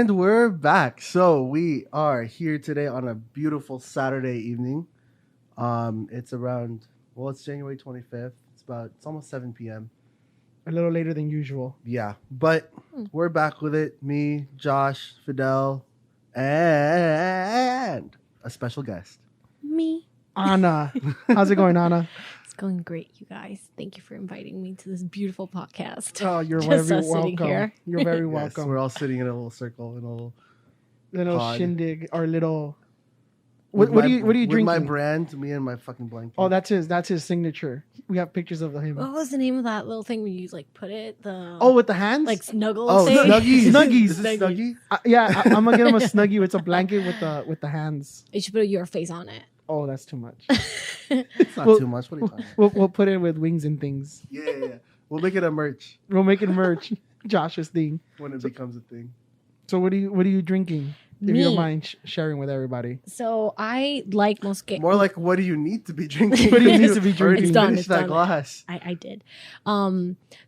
And we're back. So we are here today on a beautiful Saturday evening. It's around, it's January 25th. It's almost 7 p.m. A little later than usual. Yeah, but we're back with it. Me, Josh, Fidel, and a special guest. Me. Ana. How's it going, Ana? It's going great, you guys. Thank you for inviting me to this beautiful podcast. Oh, you're Just very us sitting welcome. here. You're very Yes, welcome. we're all sitting in a little circle in a little pod. shindig or little. With What are my- you With drinking? my brand, me and my fucking blanket. Oh, that's his signature. We have pictures of him. What was the name of that little thing where you like put it? Oh, with the hands? like snuggle Oh, thing? Snuggies. Snuggies. Is it Snuggie? Yeah, I'm gonna get him a snuggie. It's a blanket with the hands. You should put your face on it. Oh, that's too much. It's not Well- too much. What are you talking about? We'll put it with wings and things. Yeah. We'll make it a merch We'll make it merch. Josh's thing. when it becomes a thing. So what are you drinking? If Me. you don't mind sharing with everybody. So I like Moscato. More like, what do you need to be drinking? What do you need to be Already drinking? It's done, finished it's that done. glass. I did.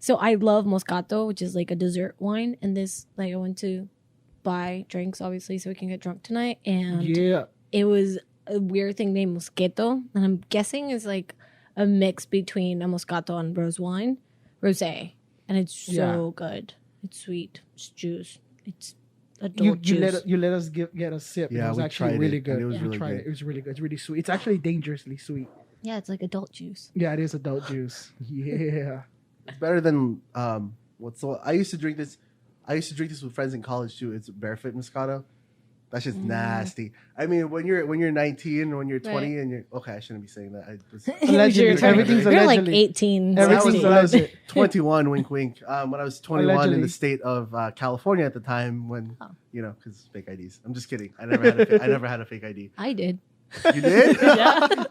So I love Moscato, which is like a dessert wine. And this, like, I went to buy drinks, obviously, so we can get drunk tonight. And Yeah. it was a weird thing named Moscato. And I'm guessing it's like a mix between a Moscato and rosé. And it's so good. It's sweet. It's juice. It's adult juice. You let us get a sip. Yeah, it was we actually tried really it, good. and it was We really tried good. it. It was really good. It's really sweet. It's actually dangerously sweet. Yeah, it's like adult juice. Yeah, it is adult juice. Yeah. It's better than I used to drink this. I used to drink this with friends in college too. It's barefoot Moscato. That's just nasty. I mean, when you're 19 or when you're 20 Right. and you're okay, I shouldn't be saying that. Allegedly. You're turning- Everything's You're like allegedly. 18. Everything's 16. alleged. 21, wink, wink. When I was 21 in Allegedly. the state of California at the time, when Oh. because fake IDs. I'm just kidding. I never had a fake ID. I did. You did? Yeah.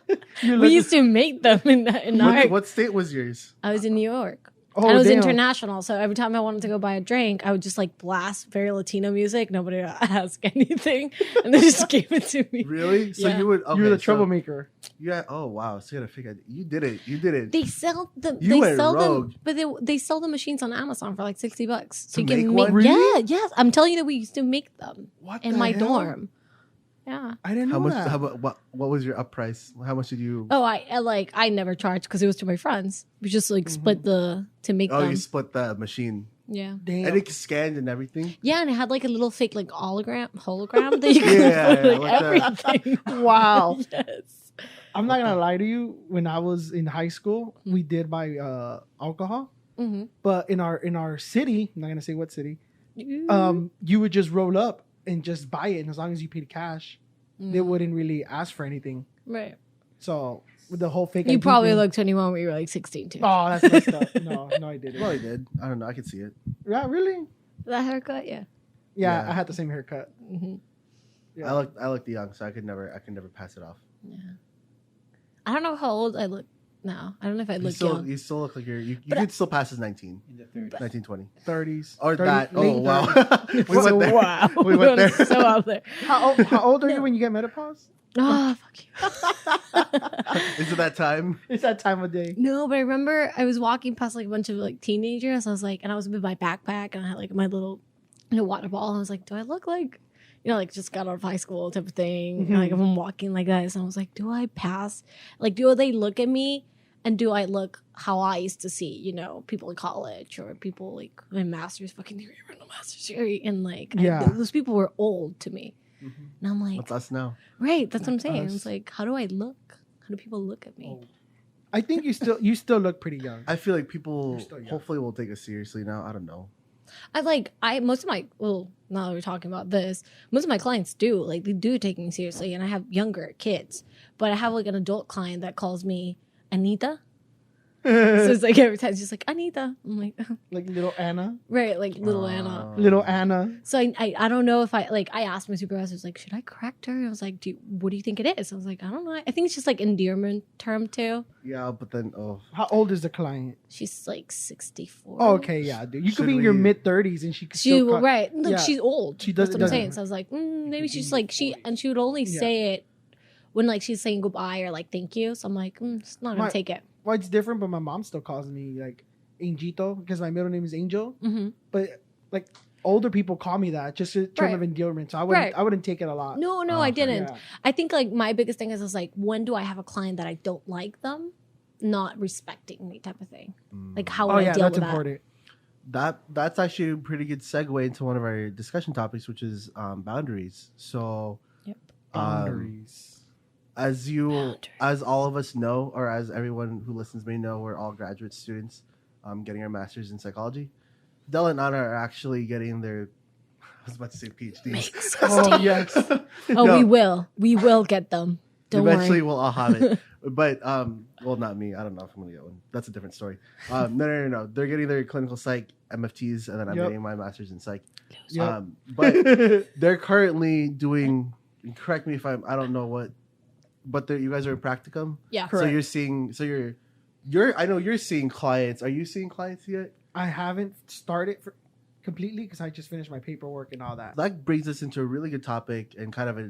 We used to make them in our... What state was yours? I was in New York. Oh, and it was damn. international, so every time I wanted to go buy a drink, I would just like blast very Latino music. Nobody would ask anything, and they just gave it to me. Really? So Yeah. you would? You were okay, the so- troublemaker. Yeah. Oh wow. So you had a fake ID. You did it. You did it. They sell them. You They went sell rogue. them, but they sell the machines on Amazon for like $60. So To you can make make. one? Really? Yeah, yes. I'm telling you that we used to make them What in the my hell? dorm. Yeah. I didn't know How much? that. What was your up price? How much did you? Oh, I never charged because it was to my friends. We just like split to make Oh, them. you split the machine, Yeah. Damn. and it scanned and everything. Yeah, and it had like a little fake like hologram that you could Yeah, put yeah, like like everything. Wow. Yes. I'm not gonna lie to you. When I was in high school, we did buy alcohol, Mm-hmm. but in our city, I'm not gonna say what city, you would just roll up and just buy it, and as long as you paid cash, they wouldn't really ask for anything. Right. So with the whole fake, You ID probably thing- looked 21 when you were like 16 too. Oh, that's messed up. No, I didn't. Well, I did. I don't know. I could see it. Yeah, really? That haircut, yeah. Yeah, Yeah. I had the same haircut. Mm-hmm. Yeah. I looked young, so I could never pass it off. Yeah. I don't know how old I look now. I don't know if I look young. You still look like you But could still pass as 19, In the 30s. 19, 20. 30s Or 30 that. late Oh wow. 30s. we went there. Wow. We went there. so out there. How old are you when you get menopause? Oh, fuck you. Is it that time? It's that time of day. No, but I remember I was walking past like a bunch of like teenagers. I was like, and I was with my backpack and I had like my little water bottle. I was like, do I look like, like just got out of high school type of thing? Mm-hmm. And, like if I'm walking like this, and I was like, do I pass? Like, do they look at me? And do I look how I used to see, people in college or people like my master's fucking degree or no master's degree? And like, Yeah. those people were old to me. And I'm like, That's us now. right, that's what I'm saying. Us. It's like, how do I look? How do people look at me? I think you still look pretty young. I feel like people You're still young. hopefully will take us seriously now. I don't know. Most of my, now that we're talking about this, most of my clients do, like, they do take me seriously, and I have younger kids, but I have, like, an adult client that calls me Anita. So it's like every time it's just like, Anita. I'm like, Like little Anna. right, like little Anna. Little Anna. So I don't know if I asked my supervisor, I was like, should I correct her? I was like, what do you think it is? I was like, I don't know. I think it's just like endearment term too. Yeah, but then How old is the client? She's like 64. Oh, okay, yeah, dude. You could be in Should your we- mid 30s and she could She still right. Look, yeah. she's old. She That's does- what I'm doesn't- saying. So I was like, maybe she's like she would only Yeah. say it when like she's saying goodbye or like thank you. So I'm like, it's not gonna My- take it. Well, it's different, but my mom still calls me like Angito because my middle name is Angel. Mm-hmm. But like older people call me that, just a term Right. of endearment. So Right. I wouldn't take it a lot. No, Oh, I okay. didn't. Yeah. I think like my biggest thing is like, when do I have a client that I don't like them not respecting me type of thing? Like, how would Oh I yeah, deal that's with important. That's actually a pretty good segue into one of our discussion topics, which is boundaries. So, that? Yep. Boundaries. as Boundaries. as all of us know, or as everyone who listens may know, we're all graduate students, getting our masters in psychology. Del and Ana are actually getting their, I was about to say PhDs. Makes Oh yes. Oh, No. we will get them. Don't Eventually, worry. we'll all have it. But well, not me. I don't know if I'm gonna get one. That's a different story. No. They're getting their clinical psych MFTs, and then I'm Yep. getting my master's in psych. Yep. But they're currently doing. Correct me if I don't know what, but you guys are in practicum. Yeah. So Correct. you're seeing. So you're. I know you're seeing clients. Are you seeing clients yet? I haven't started completely because I just finished my paperwork and all that. That brings us into a really good topic and kind of a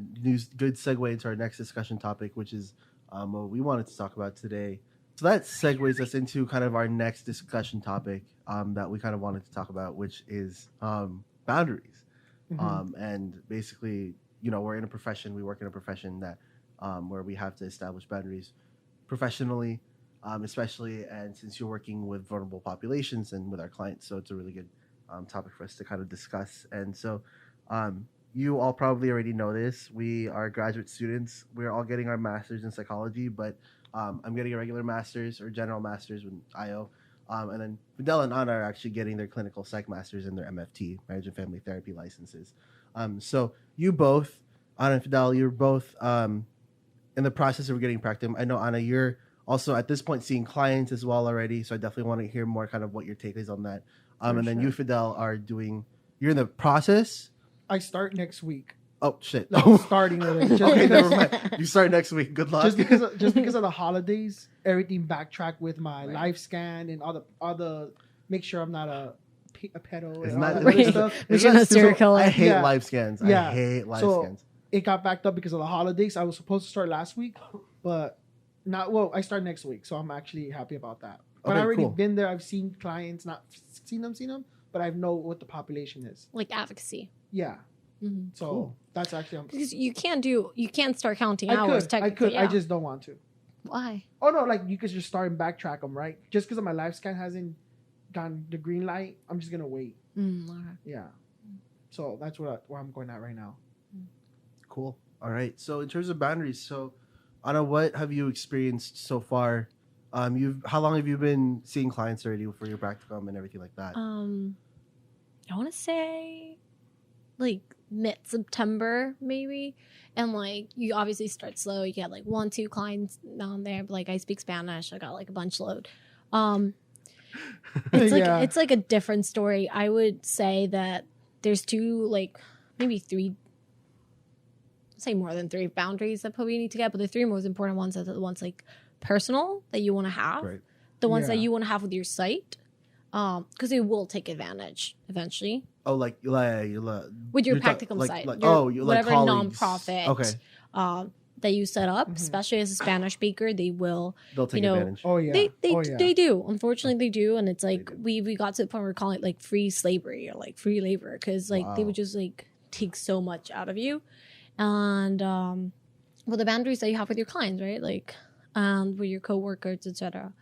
good segue into our next discussion topic, which is what we wanted to talk about today. So that segues us into kind of our next discussion topic that we kind of wanted to talk about, which is boundaries. Mhm. And basically, we're in a profession, we work in a profession that where we have to establish boundaries professionally, especially, and since you're working with vulnerable populations and with our clients, so it's a really good topic for us to kind of discuss. And so you all probably already know this. We are graduate students. We're all getting our masters in psychology, but I'm getting a regular master's or general master's with IO. And then Fidel and Ana are actually getting their clinical psych masters and their MFT, marriage and family therapy licenses. So you both, Ana and Fidel, you're both in the process of getting practicum. I know, Ana, you're also at this point seeing clients as well already. So I definitely want to hear more kind of what your take is on that. For And then sure. you, Fidel, you're in the process. I start next week. Oh, shit. Like, starting with it. Just Okay, because- never mind. You start next week. Good luck. just because of the holidays, everything backtracked with my Right. life scan and all the make sure I'm not a pedo Isn't and all that, that Right. good stuff. Make isn't sure that not serial stupid? killer. I hate Yeah. live scans. Yeah. I hate live So- scans. It got backed up because of the holidays. I was supposed to start last week, but not. Well, I start next week, so I'm actually happy about that. But Okay, I already cool. been there. I've seen clients, not seen them, but I know what the population is. Like advocacy. Yeah. Mhm. So Cool. that's actually. Because you can't start counting I hours. could. Technically, I yeah. just don't want to. Why? Oh no, like you could just start and backtrack them, right? Just because my life scan hasn't gotten the green light, I'm just gonna wait. Okay. Yeah. So that's where I'm going at right now. Cool. All right. So in terms of boundaries, so Anna, what have you experienced so far? How long have you been seeing clients already for your practicum and everything like that? I want to say like mid-September maybe, and like you obviously start slow. You get like 1-2 clients down there, but like I speak Spanish, I got like a bunch load. It's like Yeah. it's like a different story. I would say that there's 2, like maybe 3, say more than 3 boundaries that probably need to get, but the 3 most important ones are the ones like personal that you want to have, Right. the ones that Yeah. you want to have with your site, because it will take advantage eventually Oh, like with your you're practicum like, site. Like, your, you whatever like colleagues. nonprofit Okay, that you set up, Mhm. especially as a Spanish speaker, they will. they'll take know, advantage. Oh yeah. They do. Unfortunately, they do, and it's like do. we got to the point where we're calling it like free slavery or like free labor because like they Wow. would just like take so much out of you, and well, the boundaries that you have with your clients, right? Like with your coworkers, etc.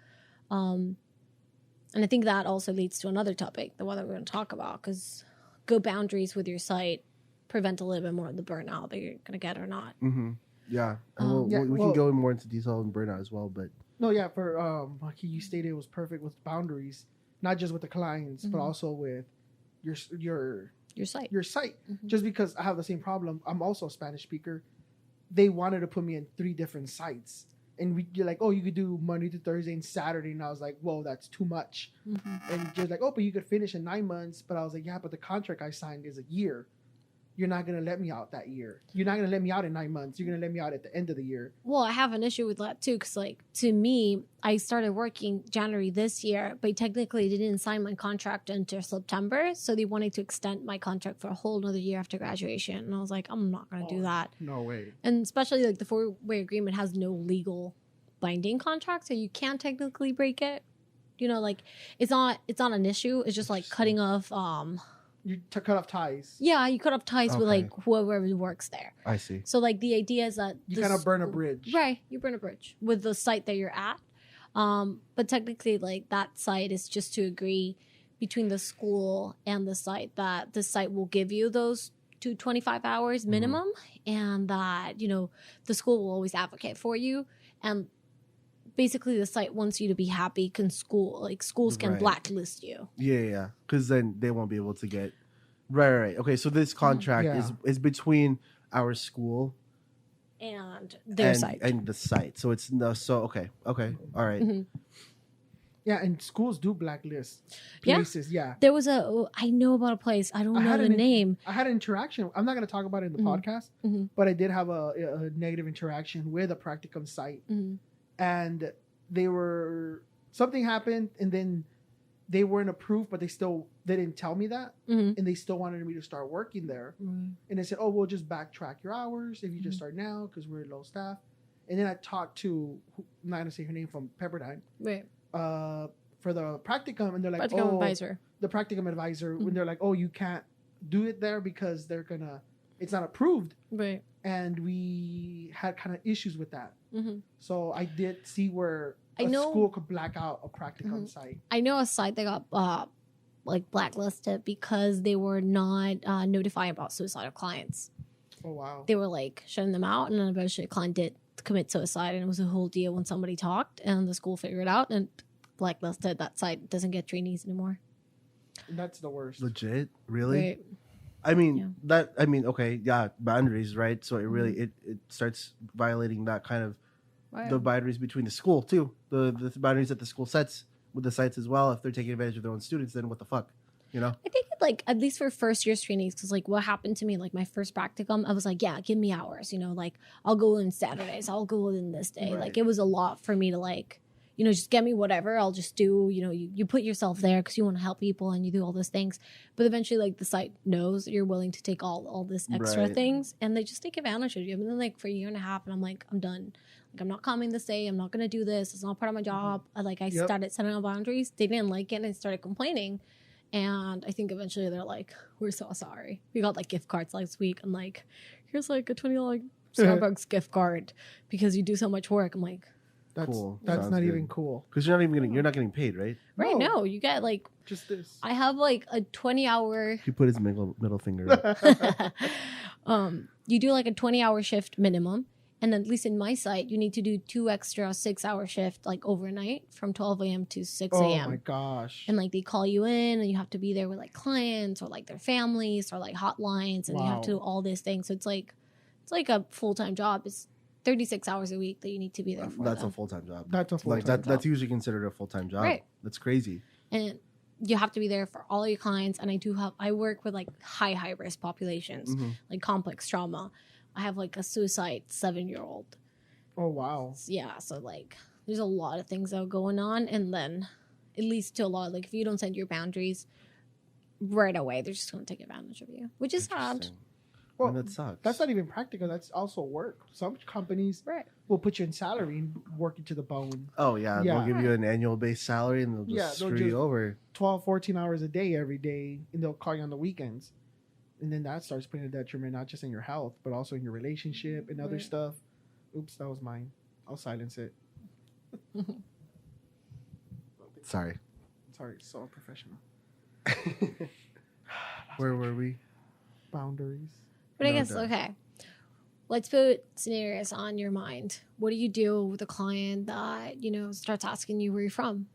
And I think that also leads to another topic, the one that we're going to talk about, because good boundaries with your site prevent a little bit more of the burnout that you're going to get or not. Mm-hmm. Yeah, and Yeah, we well- can go more into detail in burnout as well, but No, yeah. For like you stated, it was perfect with boundaries, not just with the clients, but Mhm. also with your Your site. your site. Mhm. Just because I have the same problem, I'm also a Spanish speaker. They wanted to put me in 3 different sites, and you're like, oh, you could do Monday to Thursday and Saturday, and I was like, whoa, that's too much. Mhm. And just like, oh, but you could finish in 9 months. But I was like, yeah, but the contract I signed is a year. You're not gonna let me out that year. You're not gonna let me out in 9 months. You're gonna let me out at the end of the year. Well, I have an issue with that too, because like to me, I started working January this year, but technically they didn't sign my contract until September, so they wanted to extend my contract for a whole another year after graduation, and I was like, I'm not gonna do that. No way. And especially like the 4-way agreement has no legal binding contract, so you can't technically break it. You know, like it's not an issue. It's just like cutting off You cut off ties. Yeah, you cut off ties with Okay. like whoever works there. I see. So like the idea is that You the kind of burn a school- bridge. Right, you burn a bridge with the site that you're at. But technically, like that site is just to agree between the school and the site that the site will give you those 225 hours minimum, and that the school will always advocate for you. And basically, the site wants you to be happy. Schools can Right. blacklist you. Yeah. Because then they won't be able to get. Right. Okay, so this contract Yeah. is between our school And their site. and the site. So it's no. So okay. All right. Mhm. Yeah, and schools do blacklist Yeah. places. Yeah. There was I know about a place. I don't I know had the an- name. I had an interaction. I'm not going to talk about it in the Mhm. podcast, Mhm. but I did have a negative interaction with a practicum site. Mhm. And something happened, and then they weren't approved, but they didn't tell me that, Mhm. and they still wanted me to start working there. And they said, "Oh, we'll just backtrack your hours if you just start now because we're low staff." And then I talked to, I'm not gonna say her name, from Pepperdine, Right. for the practicum, and they're like, Practicum "Oh, advisor. the practicum advisor," when they're like, "Oh, you can't do it there because it's not approved." Right. And we had kind of issues with that. Mhm. So I did see where I a know- school could black out a practicum Mhm. site. I know a site that got like blacklisted because they were not notifying about suicidal clients. Oh wow. They were like shutting them out, and then eventually a client did commit suicide, and it was a whole deal when somebody talked, and the school figured it out and blacklisted that site. Doesn't get trainees anymore. That's the worst. Legit. Really. Right. I mean, okay, yeah, boundaries, right? So it really it starts violating that kind of Right. the boundaries between the school too, the boundaries that the school sets with the sites as well. If they're taking advantage of their own students, then what the fuck, I think like at least for first year's trainees, because like what happened to me, like my first practicum, I was like, yeah, give me hours, like I'll go in Saturdays, I'll go in this day. Right. Like it was a lot for me to like, just get me whatever, I'll just do, you put yourself there because you want to help people and you do all those things. But eventually like the site knows that you're willing to take all this extra Right. things, and they just take advantage of you. And then like for a year and a half, and I'm like, I'm done. Like I'm not coming this day. I'm not gonna do this. It's not part of my job. I Yep. started setting out boundaries. They didn't like it and started complaining. And I think eventually they're like, we're so sorry. We got like gift cards last week. I'm like, here's like a $20 Starbucks gift card because you do so much work. I'm like, That's Cool. that's Sounds not good. even cool. because you're not getting paid, right? right, No. no, you get like, Just this. I have like a 20-hour, He put his middle finger up. you do like a 20-hour shift minimum. And at least in my site, you need to do 2 extra 6-hour shift like overnight from 12 a.m. to 6 Oh a.m. my gosh. And like they call you in and you have to be there with like clients or like their families or like hotlines, and you have to do Wow. all these things. So it's like a full-time job. It's 36 hours a week that you need to be there for That's them. a full time job. That's a full-time That's job. usually considered a full time job. Right. That's crazy. And you have to be there for all your clients. And I work with like high risk populations, Mhm. like complex trauma. I have like a suicide 7-year-old. Oh wow. Yeah, so like there's a lot of things that are going on, and then it leads to a lot, like if you don't set your boundaries right away, they're just going to take advantage of you, which is sad. Interesting. Well, And that sucks. That's not even practical. That's also work. Some companies Right. will put you in salary and work you to the bone. Oh yeah, Yeah. they'll give you an annual base salary and they'll just Yeah, they'll screw just- you over. 12, 14 hours a day every day, and they'll call you on the weekends. And then that starts putting a detriment not just in your health, but also in your relationship and other Right. stuff. Oops, that was mine. I'll silence it. Sorry. Sorry, so unprofessional. Where were we? Boundaries. But I No guess, doubt. okay, let's put scenarios on your mind. What do you do with a client that, starts asking you where you're from?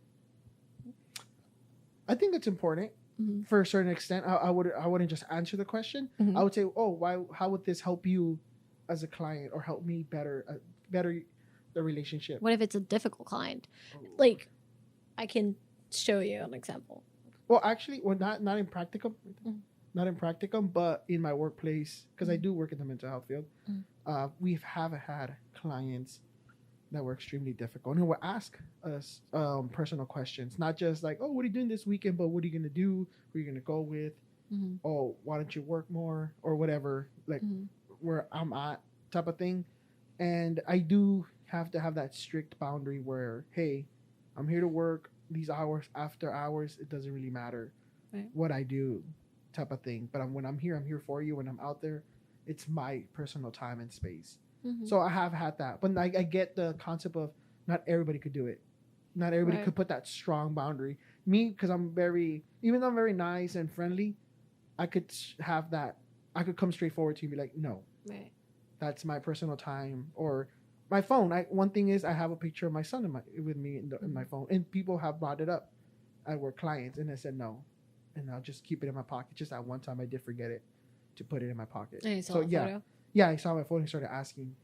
I think it's important Mhm. for a certain extent. I wouldn't just answer the question. Mhm. I would say, oh, why? How would this help you as a client, or help me better the relationship? What if it's a difficult client? Oh. Like, I can show you an example. Well, actually, not in practicum, Mhm. not in practicum, but in my workplace, because I do work in the mental health field. Mhm. We have had clients that were extremely difficult and will ask us personal questions, not just like, oh, what are you doing this weekend, but what are you gonna do? Who are you gonna go with? Mm-hmm. Oh, why don't you work more or whatever? Like Mhm. where I'm at, type of thing. And I do have to have that strict boundary where, hey, I'm here to work these hours. After hours, it doesn't really matter Right. what I do. type of thing. But when I'm here for you. When I'm out there, it's my personal time and space. Mhm. So I have had that, but I get the concept of not everybody could do it. Not everybody Right. could put that strong boundary. Me, because even though I'm very nice and friendly, I could have that. I could come straight forward to you and be like, no, Right. that's my personal time. Or my phone. One thing is I have a picture of my son with me in my phone, and people have brought it up at work, clients, and I said no, and I'll just keep it in my pocket. Just at one time I did forget it to put it in my pocket. And you saw So the yeah, photo? yeah, I saw my phone and started asking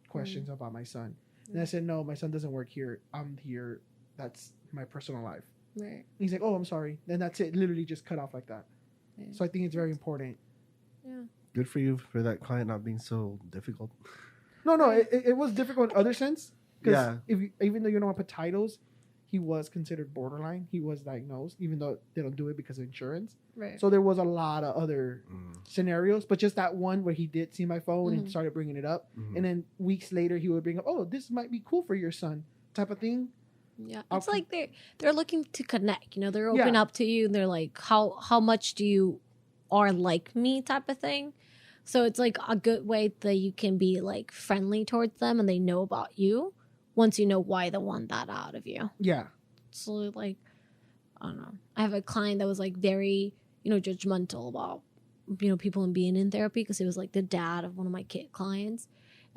questions about my son. And I said, no, my son doesn't work here. I'm here. That's my personal life. Right. He's like, oh, I'm sorry. Then that's it. Literally just cut off like that. Yeah. So I think it's very important. Yeah. Good for you for that client not being so difficult. No, it was difficult in other sense. Because Yeah. even though you don't want to put titles, he was considered borderline. He was diagnosed, even though they don't do it because of insurance. Right. So there was a lot of other scenarios, but just that one where he did see my phone and Mhm. started bringing it up, Mhm. and then weeks later he would bring up, "Oh, this might be cool for your son," type of thing. Yeah, I'll it's like they're looking to connect. You know, they're open Yeah. up to you. And they're like, how much do you are like me type of thing. So it's like a good way that you can be like friendly towards them, and they know about you once you know why they want that out of you. Yeah, So like, I don't know. I have a client that was like very judgmental about people being in therapy because he was like the dad of one of my kid clients.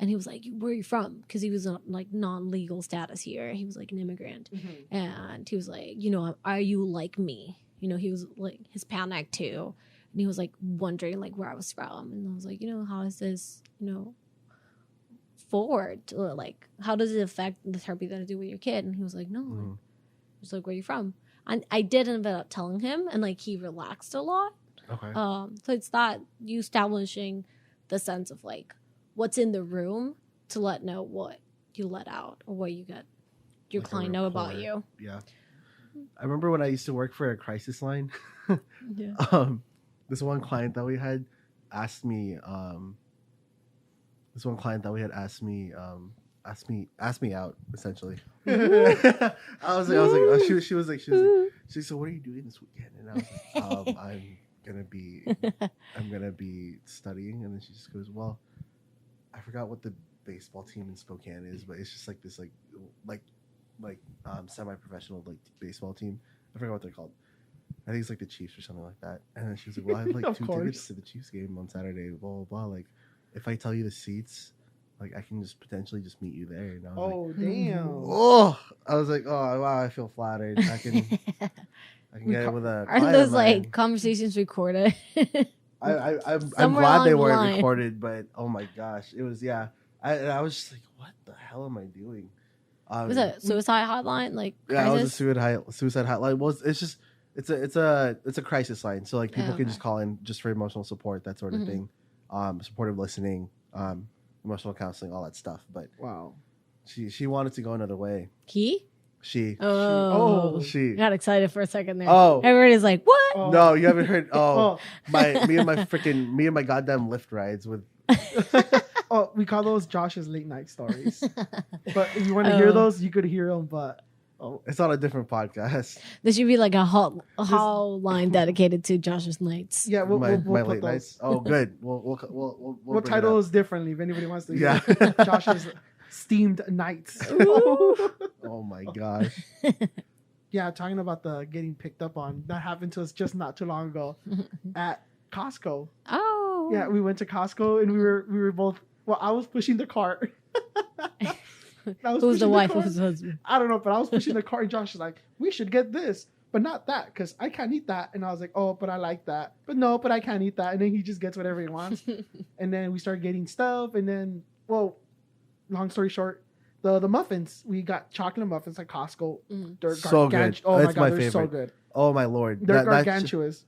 And he was like, "Where are you from?" Because he was like non-legal status here. He was like an immigrant, and he was like, "Are you like me?" He was like Hispanic too, and he was like wondering like where I was from. And I was like, how is this, forward? Or, like, how does it affect the therapy that I do with your kid? And he was like, "No." Mhm. Just like, "Where are you from?" And I did end up telling him, and like he relaxed a lot. Okay. So it's that you establishing the sense of like what's in the room to know what you let out or what you get your Like a client know about rapport. you. Yeah. I remember when I used to work for a crisis line. Yeah. This one client that we had asked me. This one client that we had asked me out essentially. I was like, she was like, so what are you doing this weekend? And I was like, I'm gonna be studying. And then she just goes, well, I forgot what the baseball team in Spokane is, but it's just like this like semi-professional like baseball team. I forgot what they're called. I think it's like the Chiefs or something like that. And then she was like, well, I have like Of 2 course. tickets to the Chiefs game on Saturday, blah blah blah. Like, if I tell you the seats, like I can just potentially just meet you there. And I was like, Oh damn! oh, I was like, oh wow, I feel flattered. I can get it with a. Are client those of mine. like conversations recorded? I'm Somewhere glad they along the weren't line. recorded, but oh my gosh, it was I was just like, what the hell am I doing? Was it a suicide hotline? Like Yeah, it was a crisis? suicide hotline. Well, it's just it's a crisis line, so like people Oh, can okay. just call in just for emotional support, that sort of Mhm. thing, supportive listening, emotional counseling, all that stuff. But Wow. she wanted to go another way. He? She Oh, she. got excited for a second there. Oh. Everybody's like, "What?" Oh. No, you haven't heard. Oh, Oh. me and my goddamn Lyft rides with. Oh, we call those Josh's late night stories. But if you want to hear those, you could hear them. But It's on a different podcast. There should be like a hotline dedicated to Josh's nights. yeah, we'll my put late those. nights. Oh, good. We'll We'll bring it title up. those differently if anybody wants to Yeah. hear Josh's steamed nights. Oh my gosh. Yeah, talking about the getting picked up on. That happened to us just not too long ago at Costco. Oh. Yeah, we went to Costco and we were both. Well, I was pushing the cart. I was Who's the pushing wife? cart. Who's the husband? I don't know, but I was pushing the cart and Josh was like, "We should get this, but not that, because I can't eat that." And I was like, "Oh, but I like that, but no, but I can't eat that." And then he just gets whatever he wants. And then we started getting stuff, and then, well, long story short, the muffins, we got chocolate muffins at Costco. Mm. They're So good. Oh my That's god, my they're so favorite. good. Oh my lord. They're That's- gargantuous.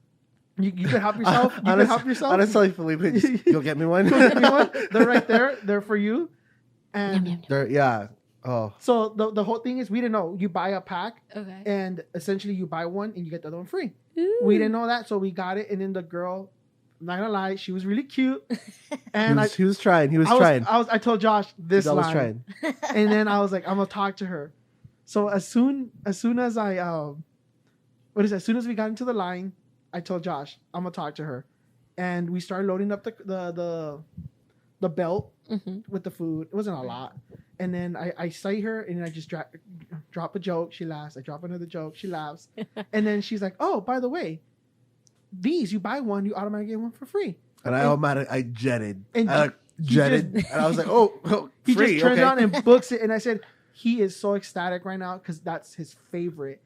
You can help yourself. You can help yourself. Honestly, Felipe, just go get me one. Go get me one. They're right there. They're for you. Yum, And yum, yum. They're, yeah. Oh, so the whole thing is, we didn't know. You buy a pack, Okay. and essentially you buy one and you get the other one free. Ooh. We didn't know that, so we got it. And then the girl, not gonna lie, she was really cute. he And was trying. He was I trying. I told Josh this That was line, trying. and then I was like, I'm gonna talk to her. So as soon as I as soon as we got into the line, I told Josh, I'm gonna talk to her, and we started loading up the belt with the food. It wasn't a lot, and then I say her, and I just drop a joke. She laughs. I drop another joke. She laughs, and then she's like, "Oh, by the way, these you buy one, you automatically get one for free." And I jetted. And I jetted, and I was like, "Oh, he free, just turns okay." on and books it, and I said he is so ecstatic right now because that's his favorite.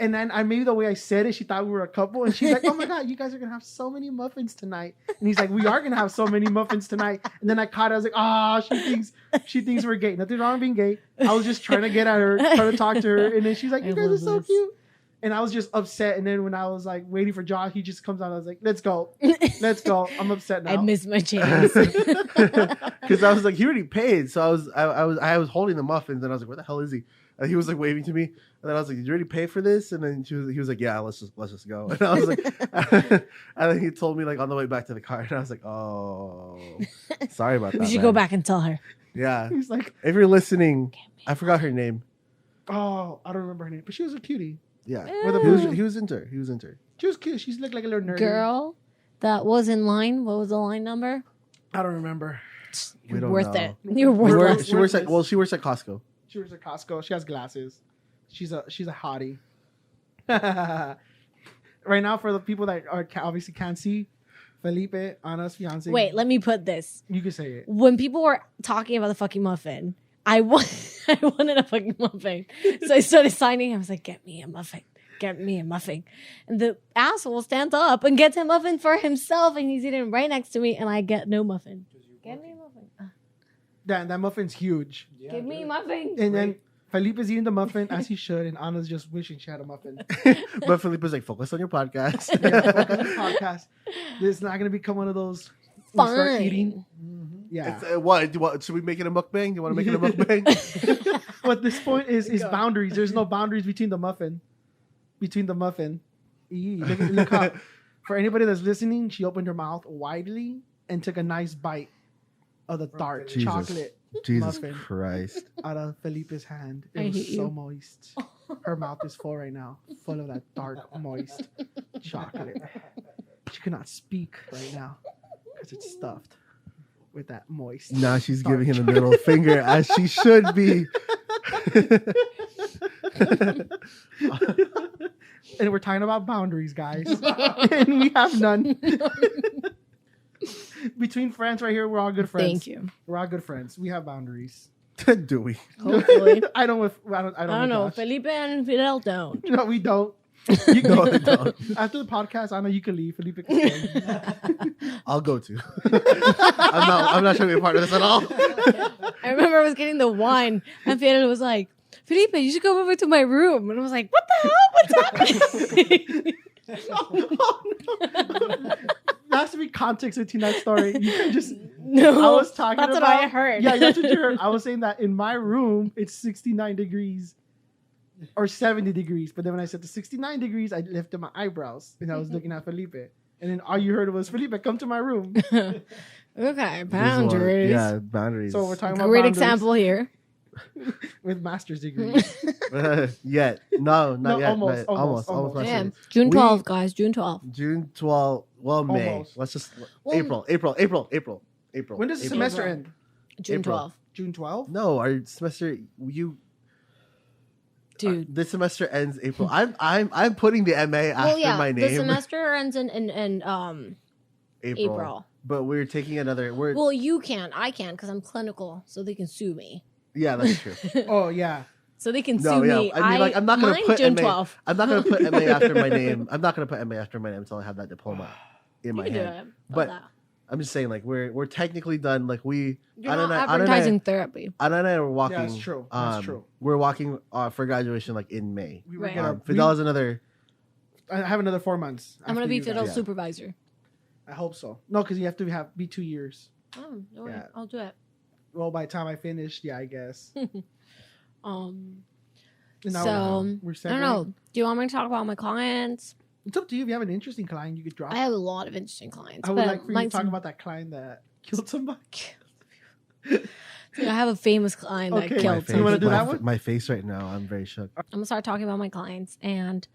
And then maybe the way I said it, she thought we were a couple, and she's like, "Oh my god, you guys are gonna have so many muffins tonight." And he's like, "We are gonna have so many muffins tonight." And then I caught it. I was like, she thinks we're gay. Nothing wrong with being gay. I was just trying to get at her, trying to talk to her, and then she's like, "You guys are so cute." And I was just upset. And then when I was like waiting for Josh, he just comes out. I was like, "Let's go, let's go." I'm upset now. I missed my chance. Because I was like, he already paid, so I was holding the muffins, and I was like, "Where the hell is he?" And he was like waving to me, and then I was like, "Did you already pay for this?" And then he was like, "Yeah, let's just go." And I was like, and then he told me like on the way back to the car, and I was like, "Oh, sorry about that." We should man. go back and tell her. Yeah, He's like, if you're listening, I forgot her name. "Oh, I don't remember her name, but she was a cutie. Yeah, Ew. he was into her. He was into her. She was cute. She looked like a little nerdy Girl that was in line. What was the line number? I don't remember. We don't Worth know. it. You're worthless. She works at Costco. She works at Costco. She has glasses. She's a hottie. Right now, for the people that obviously can't see, Felipe, Ana's fiance. Wait, let me put this. You can say it. When people were talking about the fucking muffin, I wanted a fucking muffin. So I started signing. I was like, "Get me a muffin. Get me a muffin." And the asshole stands up and gets a muffin for himself, and he's eating right next to me, and I get no muffin. Get me a muffin. That muffin's huge. Yeah, Give me a dude. muffin. And then Felipe's eating the muffin as he should, and Anna's just wishing she had a muffin. But Felipe's like, "Focus on your podcast." Yeah, focus on the podcast. This is not going to become one of those. We start Fine. eating. Mhm. Yeah. What? Should we make it a mukbang? Do you want to make it a mukbang? But this point is Go. boundaries. There's no boundaries between the muffin. Look how, for anybody that's listening, she opened her mouth widely and took a nice bite of the dark Jesus. chocolate Jesus muffin Christ! out of Felipe's hand. I It was hate so you. moist. Her mouth is full right now, full of that dark, moist chocolate. She cannot speak right now because it's stuffed with that moist. Now she's dark giving him the middle finger, as she should be. And we're talking about boundaries, guys. And we have none. Between friends right here, we're all good friends. Thank you. We're all good friends. We have boundaries. Do we? Hopefully. I don't I with don't know. Josh. Felipe and Fidel don't. No, we don't. You go. Don't. After the podcast, I know you can leave. Felipe can stay. I'll go too. I'm not trying to be a part of this at all. I remember I was getting the wine, and Fidel was like, "Felipe, you should go over to my room." And I was like, "What the hell? What's happening?" Oh, no. There has to be context between that story. You can just. No, I was talking that's about. what I heard. Yeah, that's what you heard. I was saying that in my room, it's 69 degrees or 70 degrees. But then when I said to 69 degrees, I lifted my eyebrows and I was looking at Felipe. And then all you heard was, "Felipe, come to my room." Okay, boundaries. Yeah, boundaries. So we're talking about Great boundaries example here. with master's degrees. Yet. No, not No, yet. almost. Almost. Yeah, master's. June We- 12th, guys. June 12th. June 12th. Well, May. Almost. Let's just Well- April. When does the April. semester end? June April. 12th. June 12th? No, our semester Dude. this semester ends April. I'm putting the MA after Well, yeah, my the name. semester ends in April. But we're taking another. Well, you can. I can because I'm clinical, so they can sue me. Yeah, that's true. Oh, yeah. So they can No, sue yeah. me. I mean, like, I'm not gonna mine put June MA 12th. I'm not gonna put MA after my name. I'm not gonna put MA after my name until I have that diploma in You my can do hand. it. But That. I'm just saying, like we're technically done. Like we, You're Anna not and I- advertising therapy. Anna and I are walking. Yeah, that's true. That's true. We're walking for graduation like in May. We Right. get our- Fidel is another. I have another 4 months. I'm gonna after be you guys. Fidel's Yeah. supervisor. I hope so. No, because you have to be 2 years. Oh, no worry. Yeah. I'll do it. Well, by the time I finish, yeah, I guess. Um, And now so we're I don't separating. know. Do you want me to talk about my clients? It's up to you. If you have an interesting client, you could drop. I have a lot of interesting clients. I would but like for you to mine's- talk about that client that killed somebody. I have a famous client that Okay. killed You wanna somebody. do that one? My face right now. I'm very shook. I'm gonna start talking about my clients, and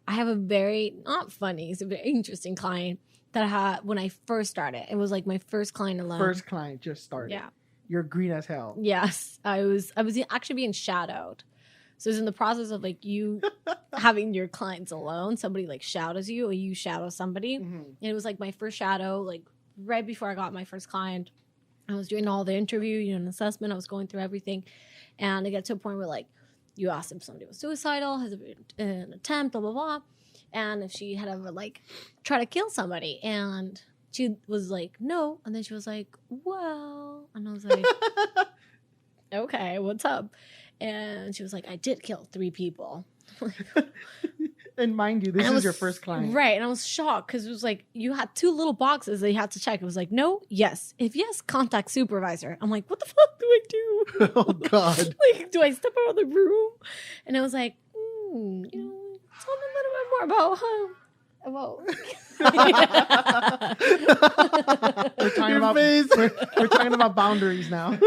I have a very, not funny, it's a very interesting client that I had when I first started. It was like my first client alone. First client just started. Yeah. You're green as hell. Yes. I was actually being shadowed. So it's in the process of like you having your clients alone. Somebody like shadows you or you shadow somebody. Mm-hmm. And it was like my first shadow, like right before I got my first client. I was doing all the interview, an assessment. I was going through everything. And it got to a point where like you asked if somebody was suicidal, has it been an attempt, blah, blah, blah. And if she had ever like tried to kill somebody. And she was like, no. And then she was like, well. And I was like, okay, what's up? And she was like, I did kill 3 people. And mind you, this is your first client. Right. And I was shocked because it was like, you had 2 little boxes that you had to check. It was like, no, yes. If yes, contact supervisor. I'm like, what the fuck do I do? Oh, God. Like, do I step out of the room? And I was like, tell me a little bit more about we're talking about boundaries now.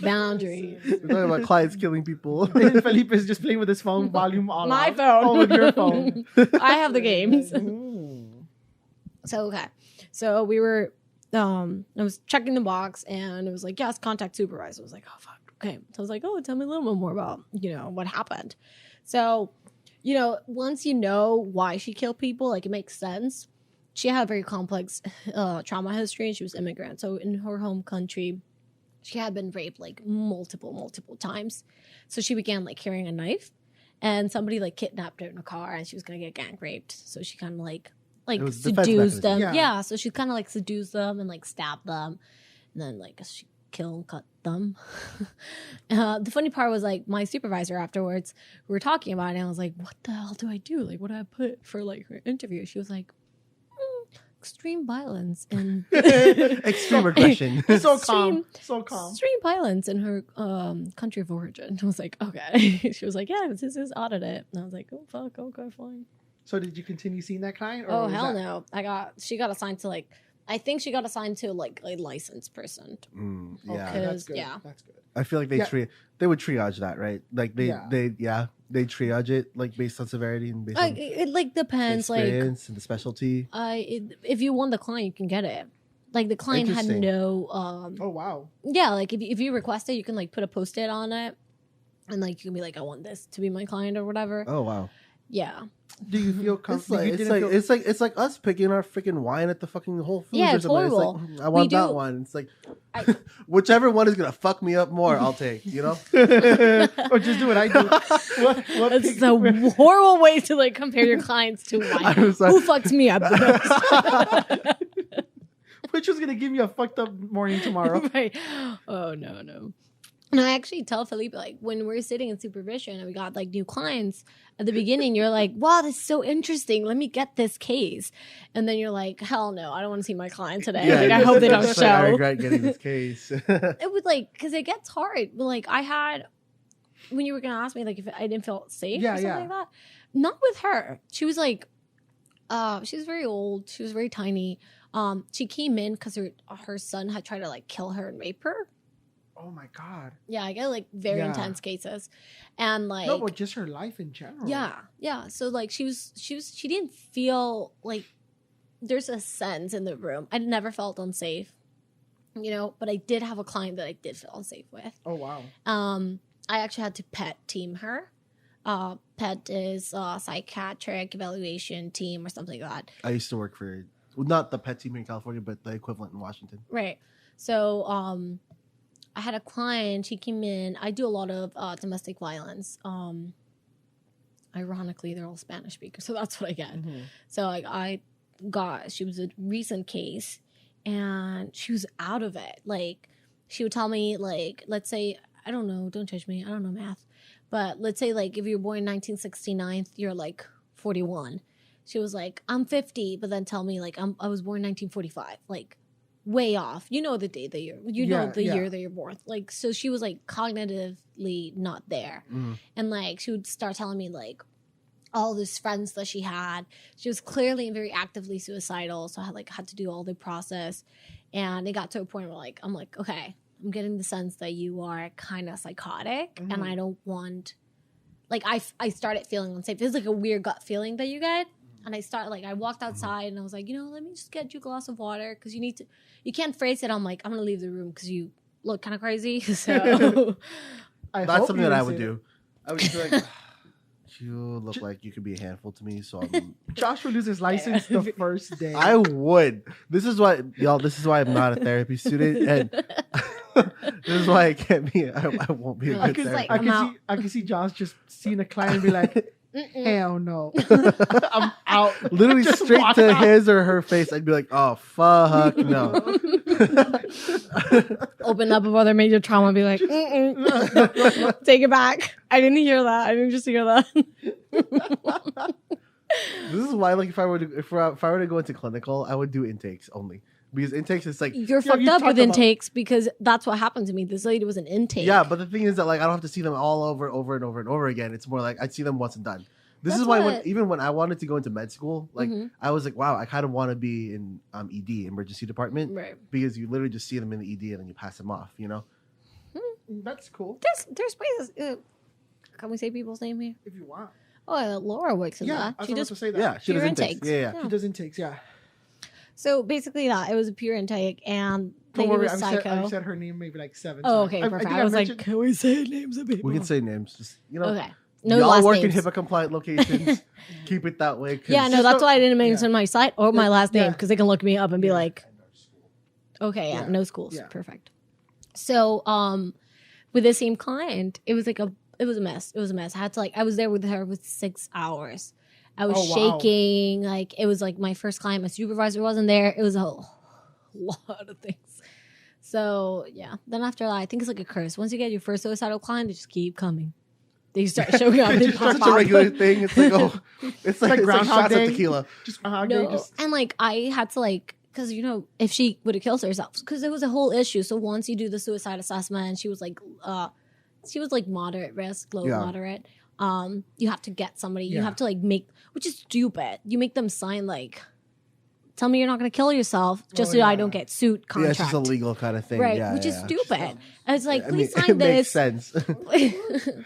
boundaries. We're talking about clients killing people. And Felipe is just playing with his phone, volume all My out. phone. Oh, with your phone. I have the games. Ooh. So, okay. So we were, I was checking the box and it was like, yes, contact supervisor. I was like, oh, fuck. Okay. So I was like, oh, tell me a little bit more about, what happened. So, once you know why she killed people, like it makes sense. She had a very complex trauma history and she was immigrant. So in her home country, she had been raped like multiple times. So she began like carrying a knife and somebody like kidnapped her in a car and she was going to get gang raped. So she kind of like seduced them. Yeah. So she kind of like seduced them and like stabbed them. And then like she killed and cut them. The funny part was like my supervisor afterwards, we were talking about it and I was like, what the hell do I do? Like what do I put for like her interview? She was like, extreme violence and extreme aggression. So calm. Extreme violence in her country of origin. I was like, okay. She was like, yeah, this is audit. And I was like, oh fuck, okay, fine. So did you continue seeing that client? Or oh hell no. She got assigned to like, I think she got assigned to like a licensed person. Yeah, okay, that's good. Yeah, that's good. I feel like they would triage that, right? Like they triage it like based on severity and based on it like depends, experience and the specialty. If you won the client, you can get it. Like the client had no. Oh wow. Yeah, like if you request it, you can like put a post-it on it, and like you can be like, I want this to be my client or whatever. Oh wow. Yeah. Do you feel comfortable? It's like us picking our freaking wine at the fucking Whole Foods yeah, or it's something. horrible. It's like I want that one. It's like whichever one is gonna fuck me up more, I'll take. Or just do what I do. It's a horrible way to like compare your clients to wine. Who fucks me up the most? Which was gonna give me a fucked up morning tomorrow. Right. Oh no. And I actually tell Felipe, like, when we're sitting in supervision and we got, like, new clients, at the beginning, you're like, wow, this is so interesting. Let me get this case. And then you're like, hell no, I don't want to see my client today. Yeah, like, I hope they don't show. I regret getting this case. It would, like, because it gets hard. But, like, I had, when you were going to ask me, like, if I didn't feel safe or something like that, not with her. She was, like, she was very old. She was very tiny. She came in because her son had tried to, like, kill her and rape her. Oh my god. Yeah, I get like very intense cases. And like no, but just her life in general. Yeah. So like she didn't feel like there's a sense in the room. I never felt unsafe. But I did have a client that I did feel unsafe with. Oh wow. I actually had to pet team her. Pet is a psychiatric evaluation team or something like that. I used to work for not the pet team here in California, but the equivalent in Washington. Right. So I had a client, he came in. I do a lot of domestic violence. Ironically, they're all Spanish speakers, so that's what I get. Mm-hmm. So like she was a recent case and she was out of it. Like she would tell me like, let's say, I don't know, don't judge me, I don't know math. But let's say like if you're born in 1969, you're like 41. She was like, I'm 50, but then tell me like I was born in 1945. Like way off. You know the day that you're, the year that you're born. Like, so she was like cognitively not there. Mm. And like, she would start telling me like all these friends that she had. She was clearly and very actively suicidal. So I had to do all the process. And it got to a point where like, I'm like, okay, I'm getting the sense that you are kind of psychotic and I don't want like I started feeling unsafe. It's like a weird gut feeling that you get. And I walked outside and I was like, let me just get you a glass of water because you can't phrase it. I'm like, I'm going to leave the room because you look kind of crazy. So that's something that I would do. I would just be like, you look like you could be a handful to me. So Josh would lose his license the first day. I would. This is why I'm not a therapy student. And this is why I won't be a good therapist. I can see Josh just seeing a client and be like, hell no. I'm out. Literally straight to his or her face. I'd be like, oh, fuck no. Open up about their major trauma and be like, take it back. I didn't hear that. I didn't just hear that. This is why, like, if I were to go into clinical, I would do intakes only. Because intakes is like you're fucked up with intakes because that's what happened to me. This lady was an intake. Yeah, but the thing is that like I don't have to see them all over and over again. It's more like I'd see them once and done. This is why even when I wanted to go into med school, like I was like, wow, I kind of want to be in ED, emergency department, right? Because you literally just see them in the ED and then you pass them off. That's cool. There's places. Can we say people's name here if you want? Oh, Laura works in that. She does say that. Yeah, she does intakes. Yeah, she does intakes. Yeah. So basically, it was a pure intake, and don't worry, I've said her name maybe like 7 times. Oh, okay, perfect. I was like, can we say names of people? We can say names. Just, okay. No y'all last work names. in HIPAA compliant locations. Keep it that way. Yeah, no, that's why I didn't mention my site or my last name because they can look me up and be like, okay, no schools, perfect. So, with the same client, it was a mess. It was a mess. I was there with her with 6 hours. I was shaking. Like, it was like my first client. My supervisor wasn't there. It was a lot of things. So, yeah. Then after that, I think it's like a curse. Once you get your first suicidal client, they just keep coming. They start showing up. It's such a regular thing. It's like, it's like Groundhog Day. Day. Of tequila. Just Groundhog Day. And like, I had to like, because, if she would have killed herself, because it was a whole issue. So once you do the suicide assessment, she was like moderate risk, low moderate. You have to get somebody. You have to like which is stupid. You make them sign like, tell me you're not going to kill yourself just so I don't get sued contract. Yeah, it's just a legal kind of thing. Right, yeah, which is stupid. And it's like, please it sign makes this. sense.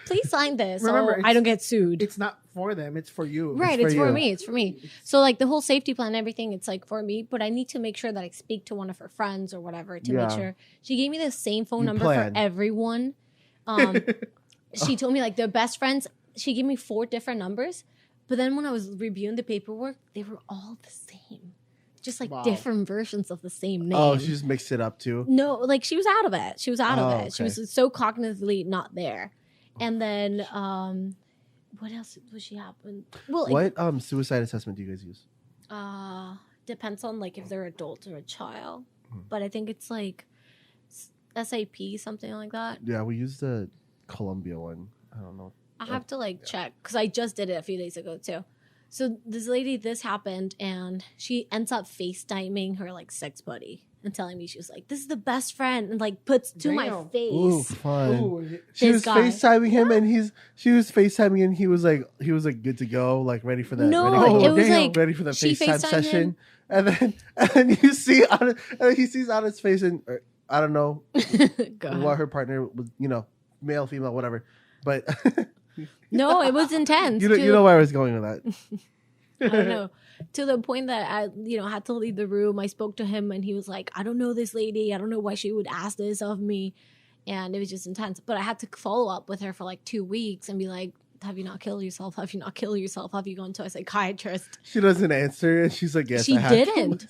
Please sign this. Remember, so I don't get sued. It's not for them. It's for you. Right, it's for me. It's for me. So like the whole safety plan and everything, it's like for me. But I need to make sure that I speak to one of her friends or whatever to make sure. She gave me the same phone number for everyone. She told me like their best friends. She gave me 4 different numbers. But then when I was reviewing the paperwork, they were all the same. Just like different versions of the same name. Oh, she just mixed it up too? No, like she was out of it. She was out of it. Okay. She was so cognitively not there. And then what else would she happen? Well, what suicide assessment do you guys use? Depends on like if they're adult or a child. But I think it's like SAP, something like that. Yeah, we use the Columbia one. I don't know. I have to like check because I just did it a few days ago too. So this happened and she ends up FaceTiming her like sex buddy and telling me she was like, this is the best friend, and like puts to my face. Ooh, fun. Ooh. She was FaceTiming him and she was FaceTiming and he was like good to go, like ready for that. Ready for the FaceTime session. And then he sees on his face and I don't know what her partner was, male, female, whatever. But no, it was intense. You know where I was going with that. I don't know. To the point that I, had to leave the room. I spoke to him and he was like, I don't know this lady. I don't know why she would ask this of me. And it was just intense. But I had to follow up with her for like 2 weeks and be like, have you not killed yourself? Have you not killed yourself? Have you gone to a psychiatrist? She doesn't answer. And she's like, yes, she didn't.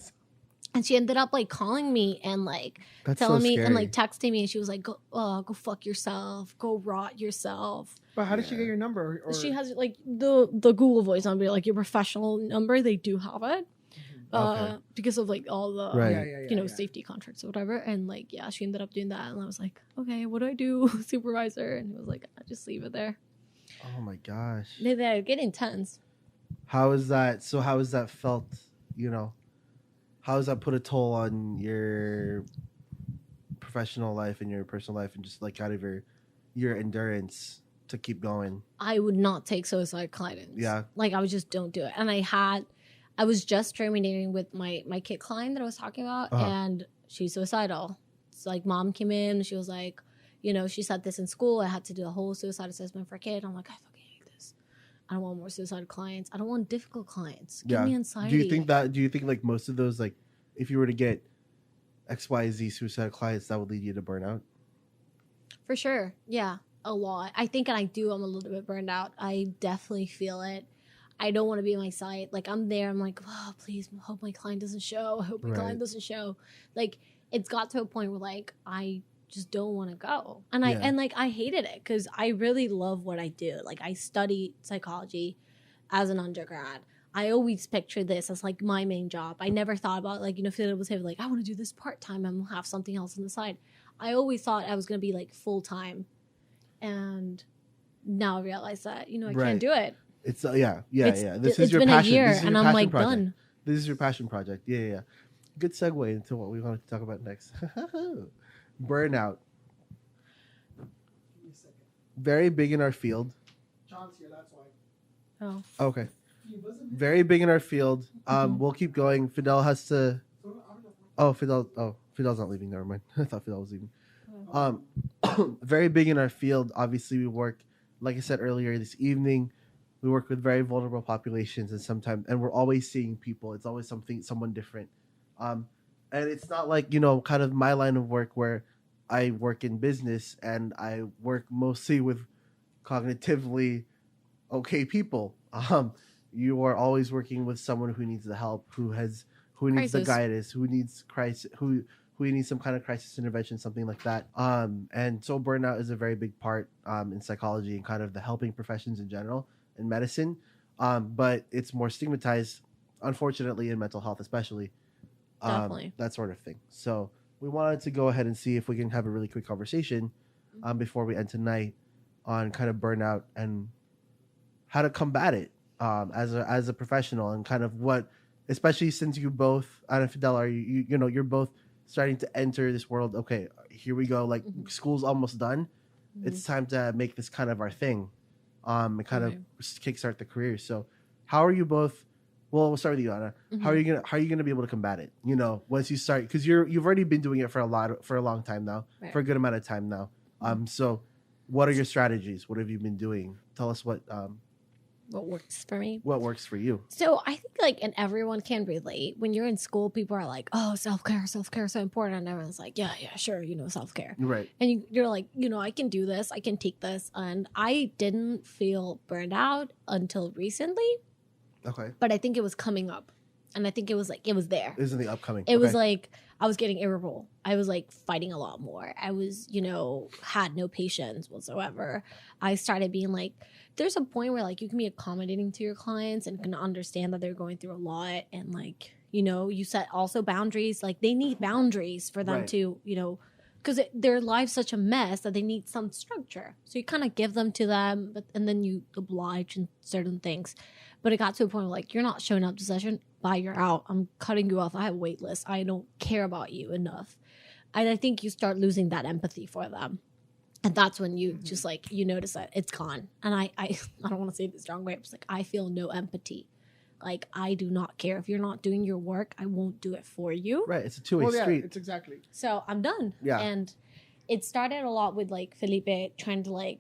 And she ended up like calling me and like telling me and like texting me, and she was like, go fuck yourself, go rot yourself. But how did she get your number? Or... She has like the Google Voice number, like your professional number. They do have it because of like all the safety contracts or whatever. And like she ended up doing that, and I was like, okay, what do I do, supervisor? And he was like, just leave it there. Oh my gosh, they get intense. How is that? So how has that felt? How does that put a toll on your professional life and your personal life and just like out of your endurance to keep going? I would not take suicide clients. Yeah. Like I would just don't do it. And I was just terminating with my kid client that I was talking about, and she's suicidal. It's like mom came in, she was like, she said this in school. I had to do a whole suicide assessment for a kid. I'm like, I fucking hate I don't want more suicidal clients. I don't want difficult clients. Give Yeah. me anxiety. Do you think like most of those, like if you were to get XYZ suicidal clients, that would lead you to burnout? For sure. Yeah, a lot. I think, and I do, I'm a little bit burned out. I definitely feel it. I don't want to be on my site. Like, I'm there. I'm like, oh, please, I hope my client doesn't show. I hope my client doesn't show. Like, it's got to a point where, like, I just don't want to go. And I hated it because I really love what I do. Like, I studied psychology as an undergrad. I always pictured this as, like, my main job. I never thought about, like, Philip was saying, like, I want to do this part-time. I'm going to have something else on the side. I always thought I was going to be, like, full-time. And now I realize that, I can't do it. It's yeah. This is it's your been passion. a year, This is your and I'm passion like project. done. This is your passion project. Yeah. Good segue into what we wanted to talk about next. Burnout. Very big in our field. John's here, that's why. Oh, Okay. Very big in our field. We'll keep going. Fidel has to. Fidel's not leaving. Never mind. I thought Fidel was leaving. Very big in our field. Obviously, we work, like I said earlier this evening, we work with very vulnerable populations, and we're always seeing people. It's always someone different. And it's not like, kind of my line of work where I work in business and I work mostly with cognitively okay people. You are always working with someone who needs the help, who needs the guidance, who needs crisis, who needs some kind of crisis intervention, something like that. And so burnout is a very big part in psychology and kind of the helping professions in general in medicine. But it's more stigmatized, unfortunately, in mental health, especially. definitely. That sort of thing. So we wanted to go ahead and see if we can have a really quick conversation before we end tonight on kind of burnout and how to combat it as a professional, and kind of what, especially since you both, Ana and Fidel, you're both starting to enter this world. Okay, here we go. Like school's almost done. It's time to make this kind of our thing, and kind of kickstart the career. So, how are you both? Well, we'll start with you, Ana. How are you gonna be able to combat it? Once you start, because you've already been doing it for a long time now, for a good amount of time now. So, what are your strategies? What have you been doing? Tell us what works for me. What works for you? So I think and everyone can relate. When you're in school, people are like, "Oh, self-care is so important," and everyone's like, "Yeah, sure, self-care." Right. And you're like, I can do this. I can take this. And I didn't feel burned out until recently. Okay. But I think it was coming up. And I think it was there. This is the upcoming. It was like I was getting irritable. I was fighting a lot more. I was, had no patience whatsoever. I started being like, there's a point where you can be accommodating to your clients and can understand that they're going through a lot. And you set also boundaries. They need boundaries for them to, because their life's such a mess that they need some structure. So you kind of give them to them, and then you oblige in certain things. But it got to a point where you're not showing up to session. Bye, you're out. I'm cutting you off. I have a wait list. I don't care about you enough. And I think you start losing that empathy for them. And that's when you just you notice that it's gone. And I don't want to say it the strong way. I'm just I feel no empathy. I do not care. If you're not doing your work, I won't do it for you. Right. It's a two-way street. It's exactly. So I'm done. Yeah. And it started a lot with Felipe trying to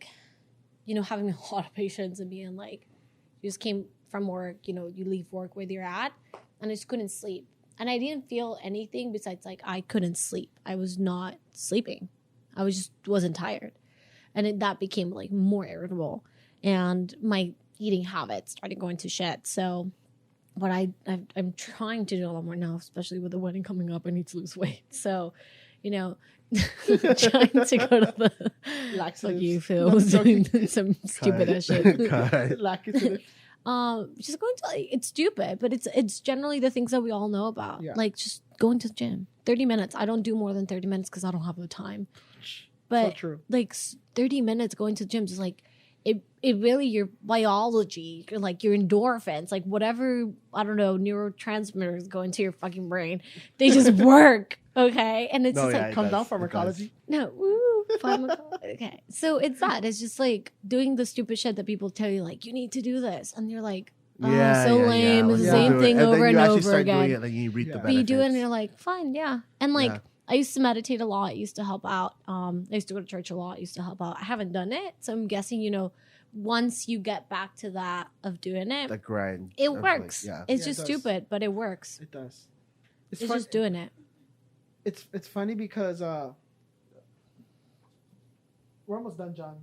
having a lot of patience and being you just came from work, you leave work where you're at, and I just couldn't sleep. And I didn't feel anything besides I couldn't sleep. I was not sleeping. I wasn't tired. And that became more irritable. And my eating habits started going to shit. So what I'm trying to do a lot more now, especially with the wedding coming up, I need to lose weight. So, trying to go to the laxatives. You feel doing some stupid ass shit. Laxatives. Just going to it's stupid, but it's generally the things that we all know about. Yeah. Just going to the gym. 30 minutes. I don't do more than 30 minutes because I don't have the time. But so true. 30 minutes going to the gym, just it really, your biology, your endorphins, whatever, I don't know, neurotransmitters go into your fucking brain, they just work. Okay. And it's calm down, pharmacology. No, woo, pharmacology. Okay. So it's just doing the stupid shit that people tell you, you need to do this. And you're like, lame. It's the same thing over and over again. Doing it, you reap the But you do it and benefits. you're fine, yeah. And I used to meditate a lot. It used to help out. I used to go to church a lot. It used to help out. I haven't done it. So I'm guessing, once you get back to that of doing it, The grind. it of, works. Like, yeah. It's Yeah, just it does. stupid, but it works. It does. It's fun- just doing it. It's funny because we're almost done, John.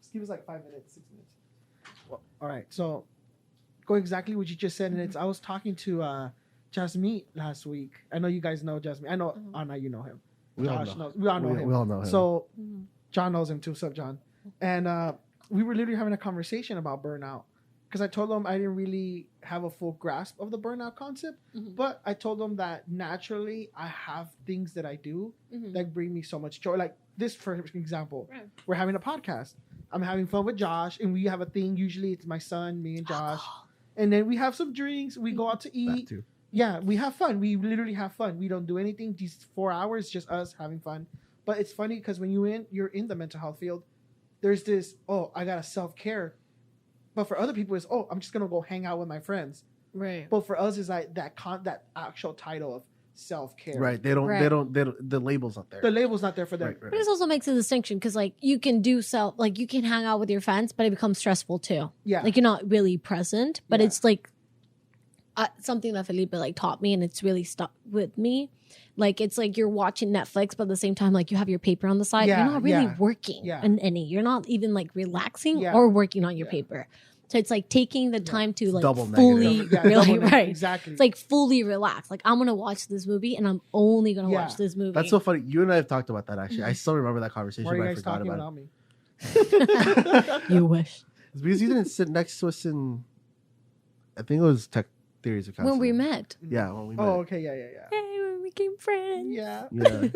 Just give us like 5 minutes, 6 minutes. Well, all right. So going exactly what you just said, and I was talking to Jasmine last week. I know you guys know Jasmine. I know Anna, you know him. We all Josh know. knows. We all know him. We all know him. So John knows him too. What's up, John? And we were literally having a conversation about burnout because I told him I didn't really have a full grasp of the burnout concept, but I told him that naturally I have things that I do that bring me so much joy. Like this, for example, we're having a podcast. I'm having fun with Josh, and we have a thing. Usually it's my son, me, and Josh. And then we have some drinks. We go out to That eat. too. Yeah, we have fun. We literally have fun. We don't do anything. These 4 hours, just us having fun. But it's funny because when you're in the mental health field, there's this, I got to self-care. But for other people, it's, I'm just going to go hang out with my friends. Right. But for us, it's like that actual title of self-care. Right. They don't, the label's not there. The label's not there for them. Right. But it also makes a distinction because, like, you can you can hang out with your friends, but it becomes stressful too. Yeah. Like, you're not really present, but Yeah. it's like something that Felipe like taught me, and it's really stuck with me. Like, it's like you're watching Netflix, but at the same time, like, you have your paper on the side. Yeah, You're not really yeah. working Yeah. in any. You're not even like relaxing Yeah. or working on your Yeah. paper. So it's like taking the time to like double fully, negative. Yeah, really, double negative. right? Exactly. It's like fully relax. Like, I'm gonna watch this movie, and I'm only gonna Yeah. watch this movie. That's so funny. You and I have talked about that actually. I still remember that conversation, Why are you but I guys forgot talking about without me? You wish. It's because you didn't sit next to us in, I think it was Tech Theories of Counseling. When we met. Yeah, when we met. Oh, okay. Yeah. Hey, when we became friends. Yeah. Yeah.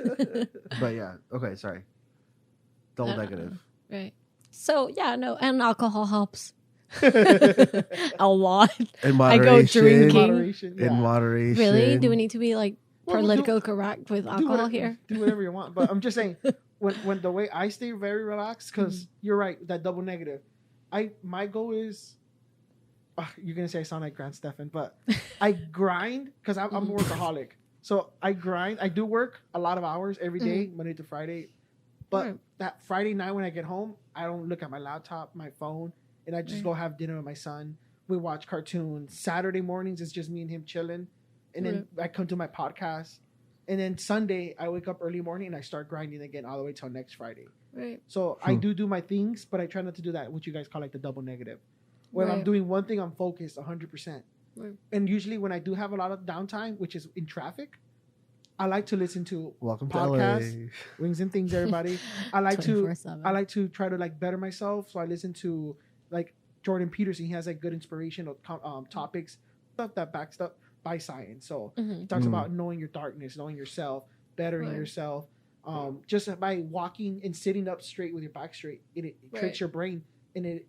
But yeah, okay, sorry. Double I don't negative. Right. So yeah, no, and alcohol helps a lot. In I moderation. go drinking. Moderation. Yeah. In moderation. Really? Do we need to be like Well, politically correct with alcohol whatever, here? Do whatever you want. But I'm just saying, when the way I stay very relaxed, because you're right, that double negative. My goal is, you're gonna say I sound like Grant Stephan, but I grind because I'm a workaholic. So I grind. I do work a lot of hours every day, Monday to Friday. But Right. that Friday night when I get home, I don't look at my laptop, my phone, and I just go have dinner with my son. We watch cartoons. Saturday mornings it's just me and him chilling, and then I come to my podcast. And then Sunday, I wake up early morning and I start grinding again all the way till next Friday. Right. So I do my things, but I try not to do that, what you guys call like the double negative. When I'm Right. doing one thing, I'm focused 100%. Right. And usually when I do have a lot of downtime, which is in traffic, I like to listen to Welcome podcasts, to LA. Wings and Things, everybody. I like to 24/7. try to like better myself. So I listen to like Jordan Peterson. He has like good inspirational topics, stuff that backs up by science. So he talks about knowing your darkness, knowing yourself, bettering Right. yourself. Just by walking and sitting up straight with your back straight, it tricks Right. your brain and it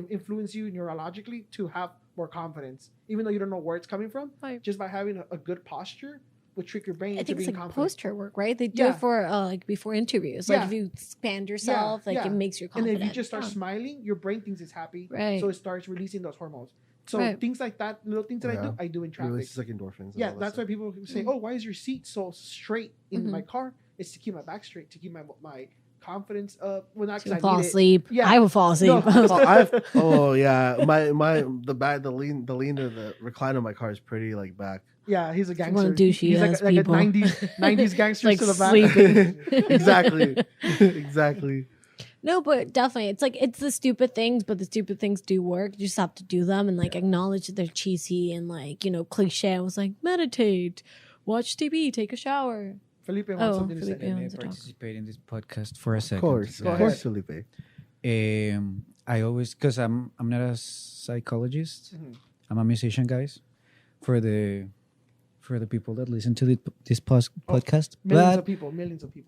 influences you neurologically to have more confidence, even though you don't know where it's coming from. Right. Just by having a good posture would trick your brain I into think it's being like confident. posture work, right? They do Yeah. it for like before interviews. Like Yeah. if you expand yourself, like yeah. it makes you And confident. if you just start Yeah. smiling, your brain thinks it's happy, Right. so it starts releasing those hormones. So Right. things like that, little things that Yeah. I do in It traffic. releases like endorphins. and Yeah, all that that's why stuff. people say, "Oh, why is your seat so straight in my car?" It's to keep my back straight, to keep my confidence up. Well, not To because I fall need it. asleep. Yeah. I will fall asleep. No. Oh yeah, the lean of the recline of my car is pretty like back. Yeah, he's a One gangster. douchey He's ass like a people. 90s gangster Like to the back. sleeping. Exactly, exactly. No, but definitely, it's like it's the stupid things, but the stupid things do work. You just have to do them and like acknowledge that they're cheesy and like cliche. I was like, meditate, watch TV, take a shower. Felipe wants Oh, something to Felipe say. wants May I to talk. participate in this podcast for a second? Of course, Go of ahead. course, Felipe. I always, because I'm not a psychologist. Mhm. I'm a musician, guys. For the people that listen to this podcast, Millions but of people.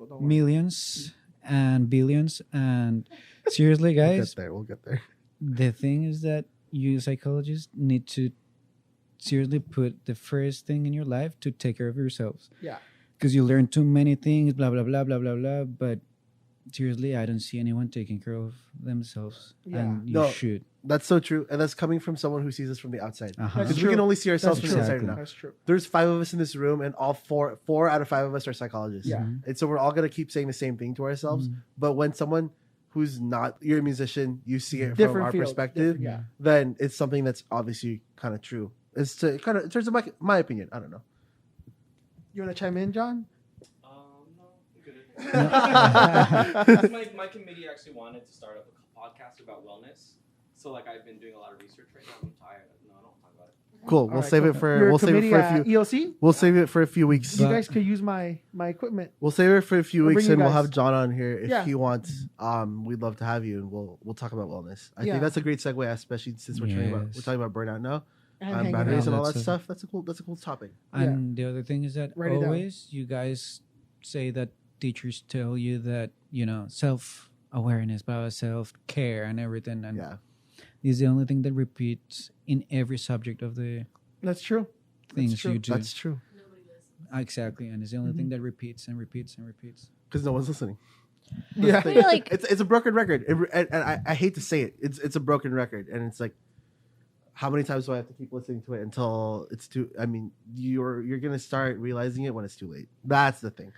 Don't worry. millions and billions. And seriously, guys, We'll get there. the thing is that you psychologists need to seriously put the first thing in your life to take care of yourselves. Yeah. Because you learn too many things, blah blah blah blah blah blah, but seriously, I don't see anyone taking care of themselves, Yeah. and you No. should. That's so true, and that's coming from someone who sees us from the outside. Uh-huh. That's Because we true. can only see ourselves That's from the true. outside Exactly. now. That's true. There's 5 of us in this room, and all four out of 5 of us are psychologists. Yeah. Mhm. And so we're all gonna keep saying the same thing to ourselves. Mhm. But when someone who's not you're a musician, you see it from Different our field. perspective, Different- yeah. then it's something that's obviously kind of true. It's to kind of in terms of my opinion. I don't know. You want to chime in, John? No, good. my committee actually wanted to start up a podcast about wellness. So like I've been doing a lot of research right now. I'm tired. No, I don't want to talk about it. Cool. All We'll right, save cool. it for Your we'll save it committee for a at few. ELC. We'll save it for a few weeks. You But- guys could use my equipment. We'll save it for a few We'll weeks, bring you and we'll guys. have John on here if Yeah. he wants. We'd love to have you, and we'll talk about wellness. I Yeah. think that's a great segue, especially since we're Yes. talking about burnout now, And hanging batteries out. and all That's that a- stuff. That's a cool topic. And the other thing is that Write it down. always you guys say that teachers tell you that, self-awareness, about self-care and everything. And Yeah. this is the only thing that repeats in every subject of the That's true. things true. you do. That's true. Exactly. And it's the only thing that repeats and repeats and repeats. Because no one's listening. Yeah. I feel like It's a broken record, and I hate to say it. It's a broken record, and it's like, how many times do I have to keep listening to it until it's too? I mean, you're gonna start realizing it when it's too late. That's the thing.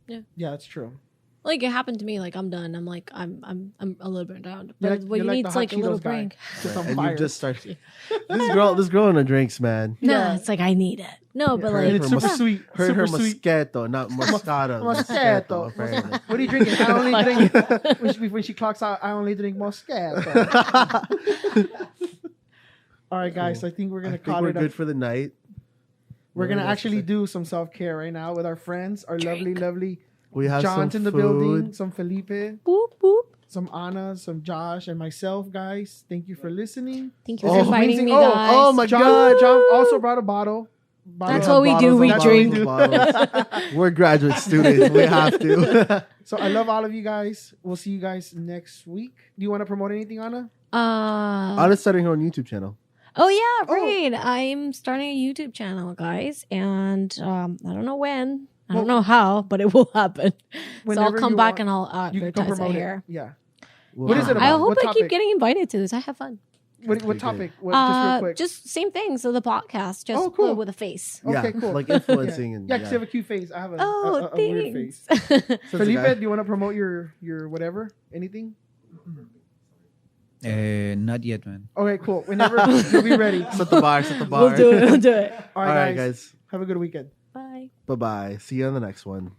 Yeah, that's true. like it happened to me. Like I'm done. I'm like I'm a little bit down. You're But like- what you're you like need the is hot like a little Cheetos guy. break. Just on And fire. you just start. This girl on the drinks, man. No, Yeah. it's like I need it. No, but Her- And like it's her super sweet. Her Super sweet. moscato, not moscato. Moscato. apparently. What are you drinking? I only drink when she clocks out. I only drink Moscato. All right, guys. I think we're I gonna think call we're it. good for the night. We're gonna What else actually is it? do some self care right now with our friends, our lovely We have John's some in the food. building, some Felipe, boop boop. some Ana, some Josh, and myself, guys. Thank you for listening. Thank you Oh, for inviting amazing. me, Oh, guys. oh my John, God. John also brought a bottle. That's have what we do. bottles We and drink. bottles and bottles. We're graduate students. We have to. So I love all of you guys. We'll see you guys next week. Do you want to promote anything, Ana? Anna's starting her own YouTube channel. Oh yeah, right. I'm starting a YouTube channel, guys, and I don't know when. I don't know how, but it will happen. So I'll Whenever come you back want, and I'll You can come advertise it promote it. here. Yeah. What is it I about? hope What I keep topic? getting invited to this. I have fun. What Okay, topic? What, just real quick. Just same thing. So the podcast, just Oh, cool. with a face. Okay, Yeah, cool. like influencing and Yeah, because you have a cute face. I have a, Oh, a weird face. thanks. Says the Felipe, guy. do you want to promote your whatever? Anything? Not yet, man. Okay, cool. Whenever you'll be ready. Set the bar. Set the bar. We'll do it. We'll do it. All All right, right, guys. guys. Have a good weekend. Bye. Bye bye. See you on the next one.